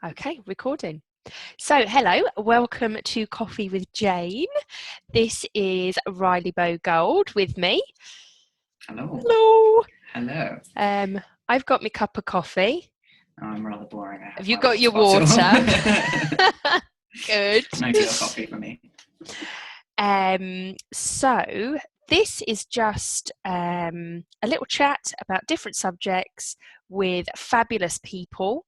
Okay, recording. So, hello, welcome to Coffee with Jane. This is Beau with me. Hello. Hello. Hello. I've got my cup of coffee. Oh, I'm rather boring. I Have have you my got your bottle. water? Good. No tea or coffee for me. So this is just a little chat about different subjects with fabulous people,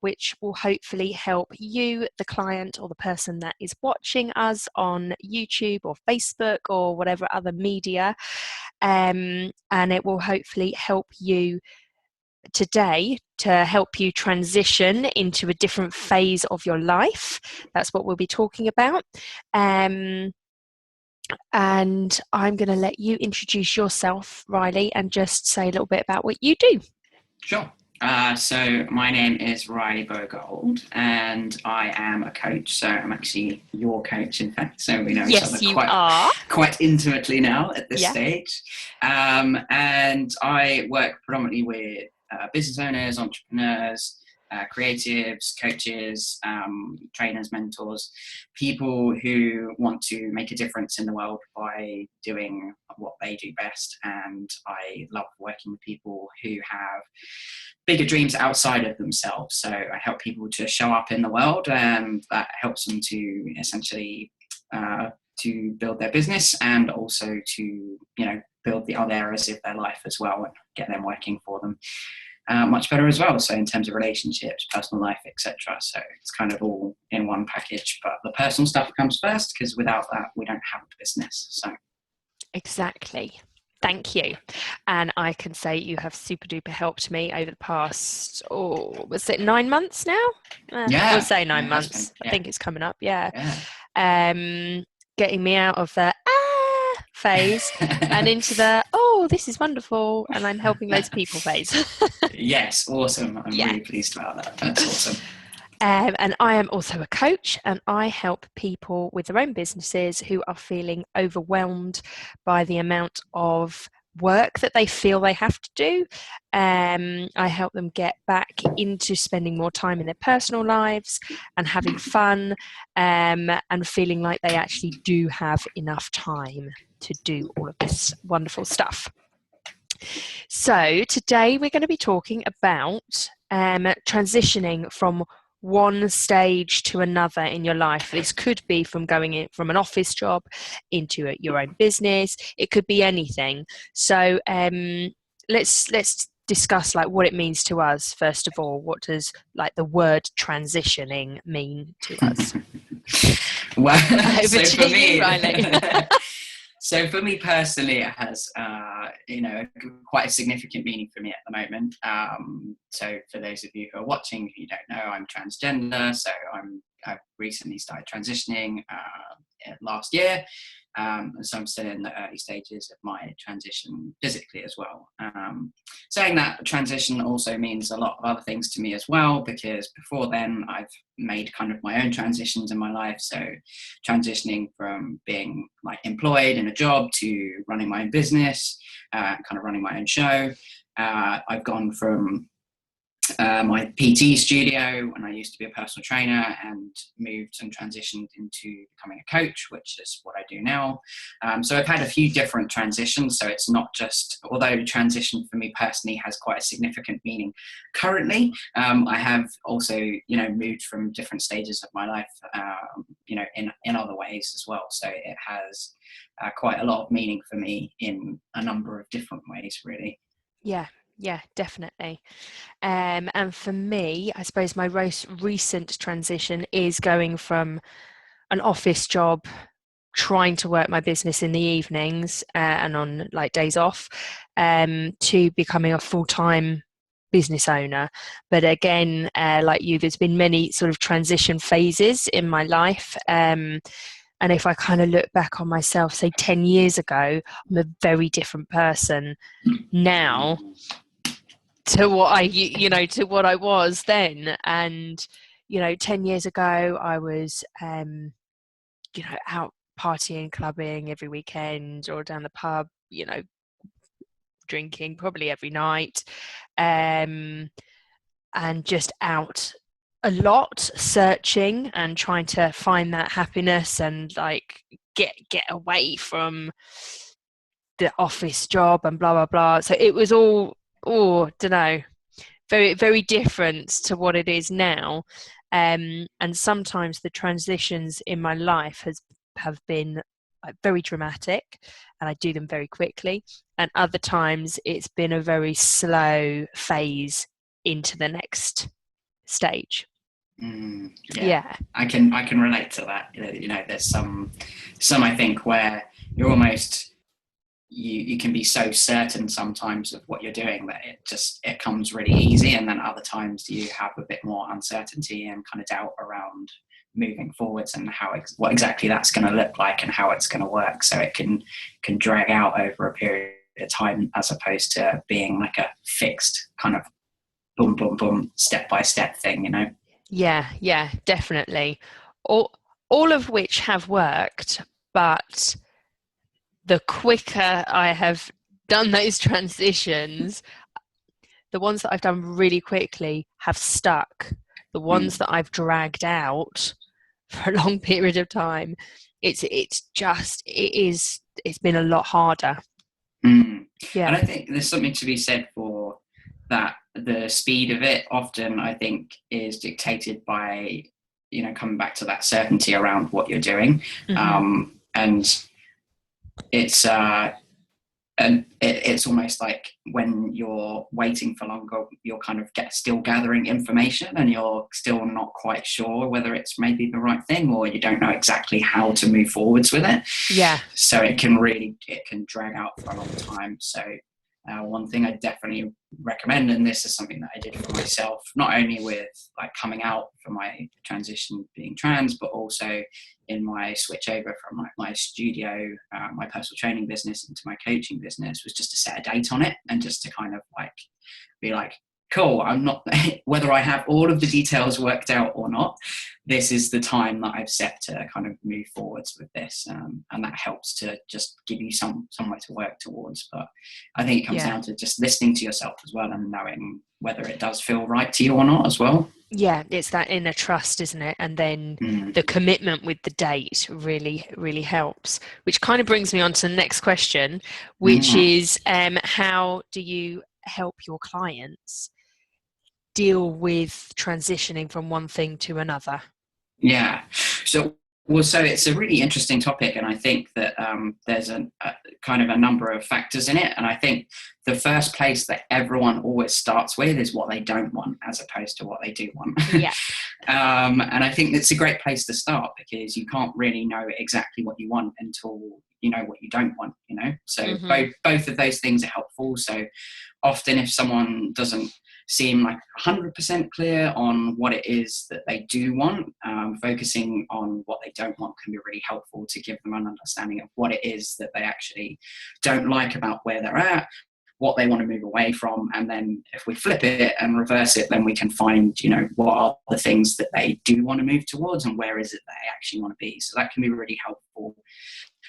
which will hopefully help you, the client or the person that is watching us on YouTube or Facebook or whatever other media, and it will hopefully help you today to help you transition into a different phase of your life. That's what we'll be talking about. And I'm going to let you introduce yourself, Riley, and just say a little bit about what you do. Sure. So my name is Beau, and I am a coach. So I'm actually your coach, in fact. So we know each other quite intimately now at this stage. And I work predominantly with business owners, entrepreneurs, creatives, coaches, trainers, mentors, people who want to make a difference in the world by doing what they do best. And I love working with people who have bigger dreams outside of themselves. So I help people to show up in the world, and that helps them to essentially to build their business, and also to build the other areas of their life as well, and get them working for them much better as well. So in terms of relationships, personal life, etc. So it's kind of all in one package, but the personal stuff comes first, because without that we don't have a business. So exactly. Thank you. And I can say you have super duper helped me over the past, was it 9 months now? We'll say 9 months. I think it's coming up. Getting me out of the phase and into the this is wonderful and I'm helping loads of people phase. Yes, awesome. I'm really pleased about that. That's awesome. And I am also a coach, and I help people with their own businesses who are feeling overwhelmed by the amount of work that they feel they have to do. I help them get back into spending more time in their personal lives and having fun, and feeling like they actually do have enough time to do all of this wonderful stuff. So today we're going to be talking about transitioning from one stage to another in your life. This could be from going in from an office job into your own business. It could be anything. So let's discuss like what it means to us first of all. What does like the word transitioning mean to us? Well, over to you, Riley. So for me personally, it has, quite a significant meaning for me at the moment. So for those of you who are watching, if you don't know, I'm transgender. So I've recently started transitioning last year. So I'm still in the early stages of my transition physically as well. Saying that, transition also means a lot of other things to me as well, because before then I've made kind of my own transitions in my life. So transitioning from being like employed in a job to running my own business, kind of running my own show. I've gone from my PT studio when I used to be a personal trainer, and moved and transitioned into becoming a coach, which is what I do now. So I've had a few different transitions. So it's not just, although transition for me personally has quite a significant meaning currently, I have also, moved from different stages of my life, in other ways as well. So it has quite a lot of meaning for me in a number of different ways, really. Yeah, definitely. And for me, I suppose my most recent transition is going from an office job, trying to work my business in the evenings and on like days off, to becoming a full-time business owner. But again, like you, there's been many sort of transition phases in my life. And if I kind of look back on myself, say 10 years ago, I'm a very different person now to what I was then. And 10 years ago I was out partying, clubbing every weekend, or down the pub, drinking probably every night, and just out A lot searching and trying to find that happiness and like get away from the office job and blah blah blah. So it was all, oh, don't know, very very different to what it is now. And sometimes the transitions in my life has have been like very dramatic, and I do them very quickly. And other times it's been a very slow phase into the next stage. Yeah, Yeah. I can relate to that. There's some I think where you're almost you can be so certain sometimes of what you're doing that it comes really easy, and then other times you have a bit more uncertainty and kind of doubt around moving forwards and what exactly that's going to look like and how it's going to work. So it can drag out over a period of time as opposed to being like a fixed kind of boom boom boom step by step thing. Yeah, definitely. All of which have worked, but the quicker I have done those transitions, the ones that I've done really quickly have stuck. The ones Mm. that I've dragged out for a long period of time, it's been a lot harder. Mm. And Yeah. I think there's something to be said for that. The speed of it often, I think, is dictated by, coming back to that certainty around what you're doing. Mm-hmm. And it's it's almost like when you're waiting for longer, you're kind of still gathering information and you're still not quite sure whether it's maybe the right thing, or you don't know exactly how to move forwards with it. Yeah. So it can drag out for a long time. So one thing I definitely recommend, and this is something that I did for myself, not only with like coming out for my transition being trans, but also in my switch over from my studio, my personal training business into my coaching business, was just to set a date on it and just to kind of like be like, cool, I'm not, whether I have all of the details worked out or not, this is the time that I've set to kind of move forwards with this. And that helps to just give you somewhere to work towards. But I think it comes Yeah. down to just listening to yourself as well and knowing whether it does feel right to you or not as well. Yeah, it's that inner trust, isn't it? And then the commitment with the date really, really helps. Which kind of brings me on to the next question, which Mm. is how do you help your clients deal with transitioning from one thing to another? Yeah. So it's a really interesting topic, and I think that there's a kind of a number of factors in it. And I think the first place that everyone always starts with is what they don't want, as opposed to what they do want. Yeah. And I think it's a great place to start, because you can't really know exactly what you want until you know what you don't want. So Mm-hmm. both of those things are helpful. So often, if someone doesn't seem like 100% clear on what it is that they do want, focusing on what they don't want can be really helpful to give them an understanding of what it is that they actually don't like about where they're at, what they want to move away from. And then if we flip it and reverse it, then we can find, what are the things that they do want to move towards and where is it that they actually want to be. So that can be a really helpful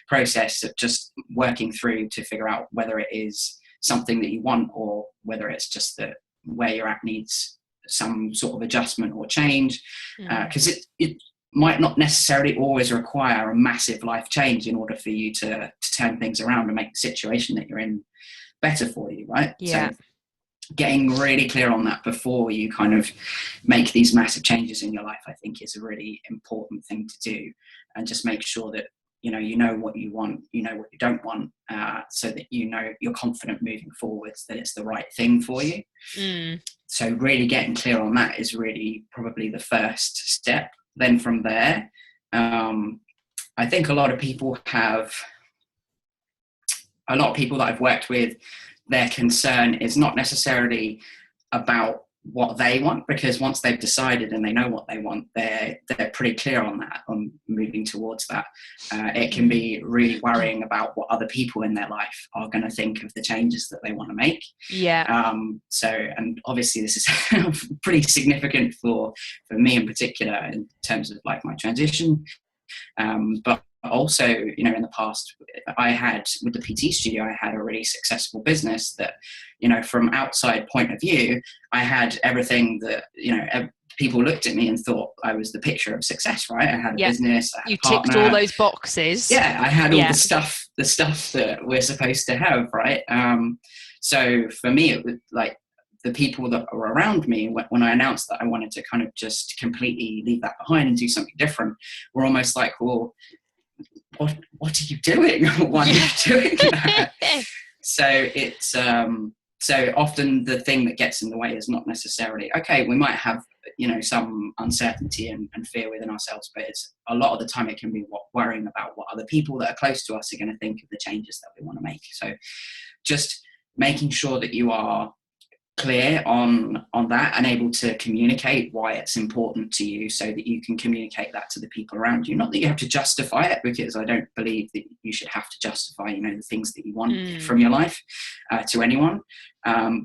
process of just working through to figure out whether it is something that you want, or whether it's just that where you're at needs some sort of adjustment or change, because it might not necessarily always require a massive life change in order for you to turn things around and make the situation that you're in better for you, right? Yeah. So getting really clear on that before you kind of make these massive changes in your life, I think, is a really important thing to do. And just make sure that you know what you want, you know what you don't want, so that you're confident moving forwards that it's the right thing for you. So really getting clear on that is really probably the first step. Then from there, I think a lot of people that I've worked with, their concern is not necessarily about what they want, because once they've decided and they know what they want, they're pretty clear on that, on moving towards that. It can be really worrying about what other people in their life are going to think of the changes that they want to make. Yeah. And obviously this is pretty significant for me in particular, in terms of like my transition. But also, in the past, I had, with the PT studio, I had a really successful business that, from outside point of view, I had everything that, people looked at me and thought I was the picture of success, right? I had a Yeah. business, I had You a ticked all partner. those boxes. Yeah, I had all Yeah. the stuff that we're supposed to have, right? So for me, it was like the people that were around me when I announced that I wanted to kind of just completely leave that behind and do something different were almost like, well, what are you doing? Why are you doing that? So it's so often the thing that gets in the way is not necessarily, okay, we might have, you know, some uncertainty and fear within ourselves, but it's a lot of the time it can be worrying about what other people that are close to us are going to think of the changes that we want to make. So just making sure that you are clear on that and able to communicate why it's important to you, so that you can communicate that to the people around you. Not that you have to justify it, because I don't believe that you should have to justify, you know, the things that you want from your life to anyone,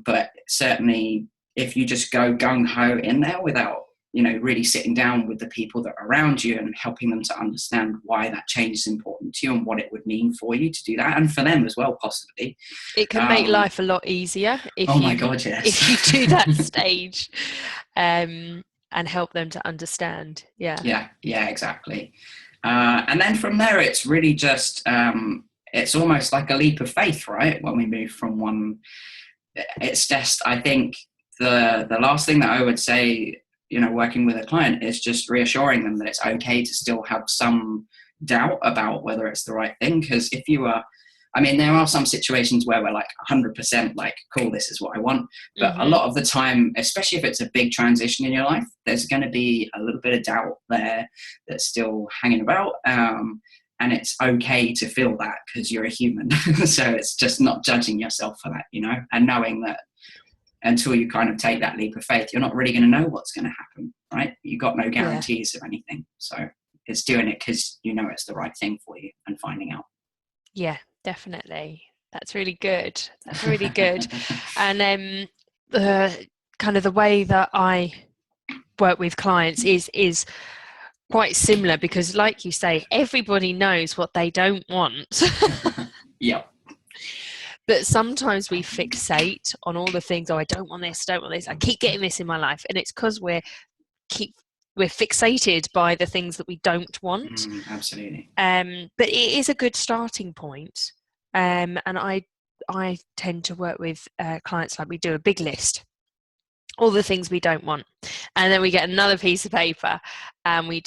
but certainly if you just go gung-ho in there without, you know, really sitting down with the people that are around you and helping them to understand why that change is important to you and what it would mean for you to do that, and for them as well, possibly. It can make life a lot easier if oh my you God, yes. if you do that stage, and help them to understand. Yeah, exactly. And then from there, it's really just it's almost like a leap of faith, right? When we move from one, it's just, I think the last thing that I would say, you know, working with a client is just reassuring them that it's okay to still have some doubt about whether it's the right thing. Because if you are, I mean, there are some situations where we're like 100% like, cool, this is what I want. But a lot of the time, especially if it's a big transition in your life, there's going to be a little bit of doubt there that's still hanging about. And it's okay to feel that, because you're a human. So it's just not judging yourself for that, you know, and knowing that until you kind of take that leap of faith, you're not really going to know what's going to happen, right? You got no guarantees of anything. So it's doing it because you know it's the right thing for you and finding out. Yeah, definitely. That's really good. That's really good. And the kind of the way that I work with clients is quite similar, because like you say, everybody knows what they don't want. Yeah. But sometimes we fixate on all the things. Oh, I don't want this, don't want this. I keep getting this in my life. And it's because we're fixated by the things that we don't want. Absolutely. But it is a good starting point. And I tend to work with clients, like we do a big list, all the things we don't want, and then we get another piece of paper and we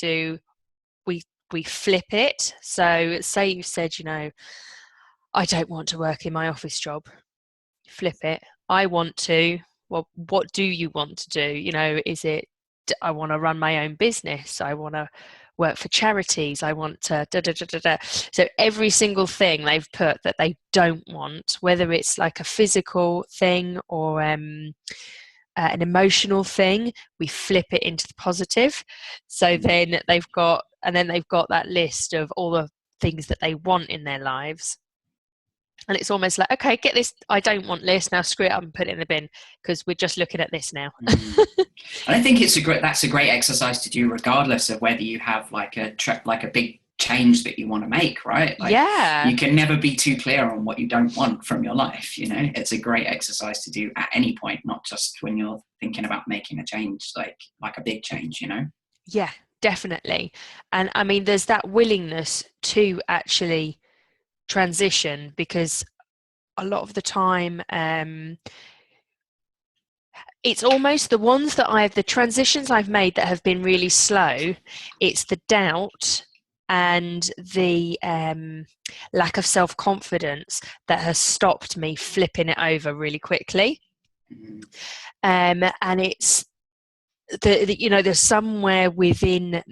flip it. So say you said, you know, I don't want to work in my office job. Flip it. I want to. Well, what do you want to do? You know, is it, I want to run my own business, I want to work for charities, I want to da, da, da, da, da. So every single thing they've put that they don't want, whether it's like a physical thing or an emotional thing, we flip it into the positive. So then they've got that list of all the things that they want in their lives. And it's almost like, okay, get this I don't want list, now screw it up and put it in the bin, because we're just looking at this now. And I think that's a great exercise to do, regardless of whether you have like a big change that you want to make, right? Like, yeah, you can never be too clear on what you don't want from your life. You know, it's a great exercise to do at any point, not just when you're thinking about making a change, like a big change, you know? Yeah, definitely. And I mean, there's that willingness to actually transition, because a lot of the time, it's almost the transitions I've made that have been really slow. It's the doubt and the lack of self-confidence that has stopped me flipping it over really quickly. And it's you know, there was somewhere within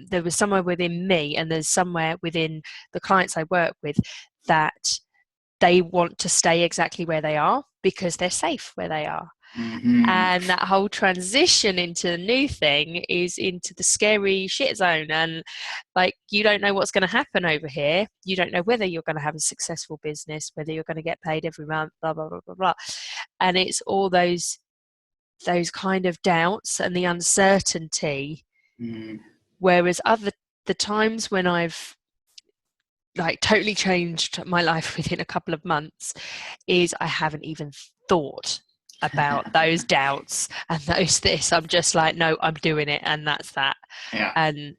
me, and there's somewhere within the clients I work with, that they want to stay exactly where they are because they're safe where they are. And that whole transition into the new thing is into the scary shit zone, and like, you don't know what's going to happen over here. You don't know whether you're going to have a successful business, whether you're going to get paid every month, blah blah blah blah blah. And it's all those kind of doubts and the uncertainty. Whereas the times when I've like totally changed my life within a couple of months, is I haven't even thought about those doubts and those this. I'm just like, no, I'm doing it, and that's that. Yeah. And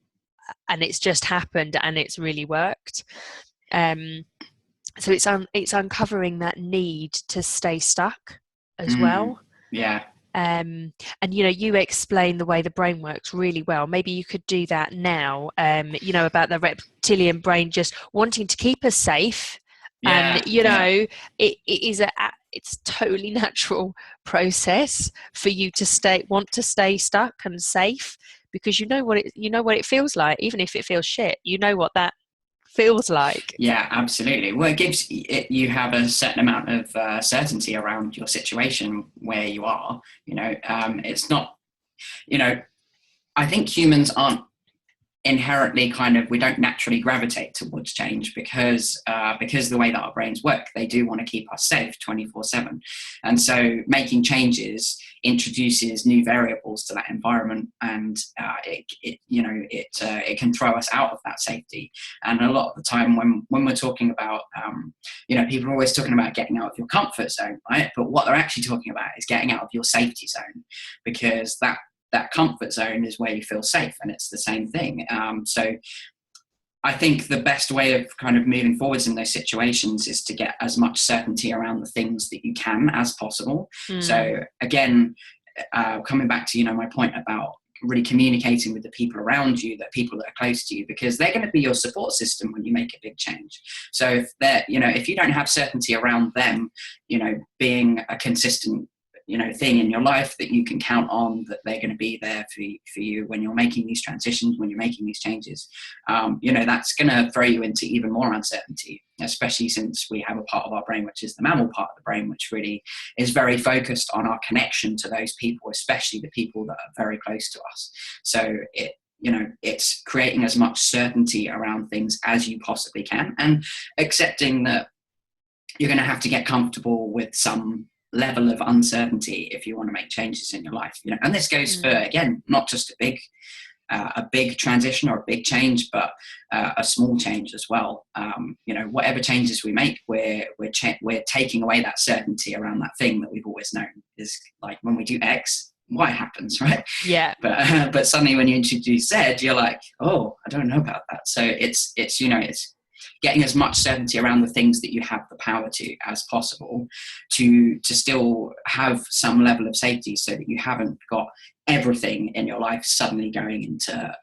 it's just happened, and it's really worked. So it's uncovering that need to stay stuck as well. Yeah. And you explain the way the brain works really well. Maybe you could do that now. About the reptilian brain just wanting to keep us safe. And it's totally natural process for you to want to stay stuck and safe, because you know what it feels like. Even if it feels shit, you know what that feels like. Yeah, absolutely. Well, you have a certain amount of certainty around your situation where you are. It's not. I think humans aren't inherently we don't naturally gravitate towards change because the way that our brains work, they do want to keep us safe 24/7, and so making changes introduces new variables to that environment, and it can throw us out of that safety. And a lot of the time when we're talking about people are always talking about getting out of your comfort zone, right? But what they're actually talking about is getting out of your safety zone, because that comfort zone is where you feel safe, and it's the same thing. So I think the best way of kind of moving forwards in those situations is to get as much certainty around the things that you can as possible. So again, coming back to my point about really communicating with the people around you, that people that are close to you, because they're going to be your support system when you make a big change. So if you don't have certainty around them, being a consistent thing in your life that you can count on, that they're going to be there for you when you're making these transitions, when you're making these changes, that's going to throw you into even more uncertainty, especially since we have a part of our brain, which is the mammal part of the brain, which really is very focused on our connection to those people, especially the people that are very close to us. So it's creating as much certainty around things as you possibly can, and accepting that you're going to have to get comfortable with some level of uncertainty if you want to make changes in your life. And this goes for, again, not just a big transition or a big change, but a small change as well. Whatever changes we make, we're taking away that certainty around that thing that we've always known. Is like when we do X, Y happens, right? Yeah. But suddenly when you introduce Z, you're like, oh, I don't know about that. So it's getting as much certainty around the things that you have the power to as possible, to still have some level of safety, so that you haven't got everything in your life suddenly going into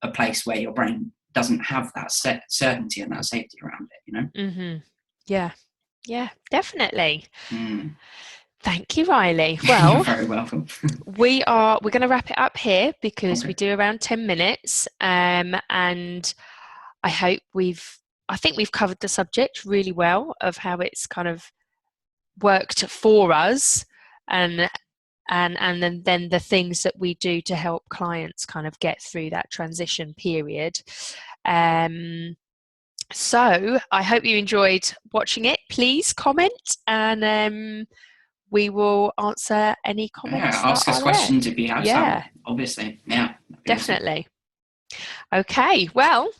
a place where your brain doesn't have that certainty and that safety around it. Yeah, definitely. Thank you, Riley. Well, you're very welcome. we're going to wrap it up here, because we do around 10 minutes, and I think we've covered the subject really well, of how it's kind of worked for us, and then the things that we do to help clients kind of get through that transition period. So I hope you enjoyed watching it. Please comment, and we will answer any comments. Ask us questions if you have some, obviously. Yeah, definitely. Awesome. Okay, well,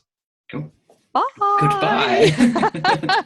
cool. bye. Goodbye.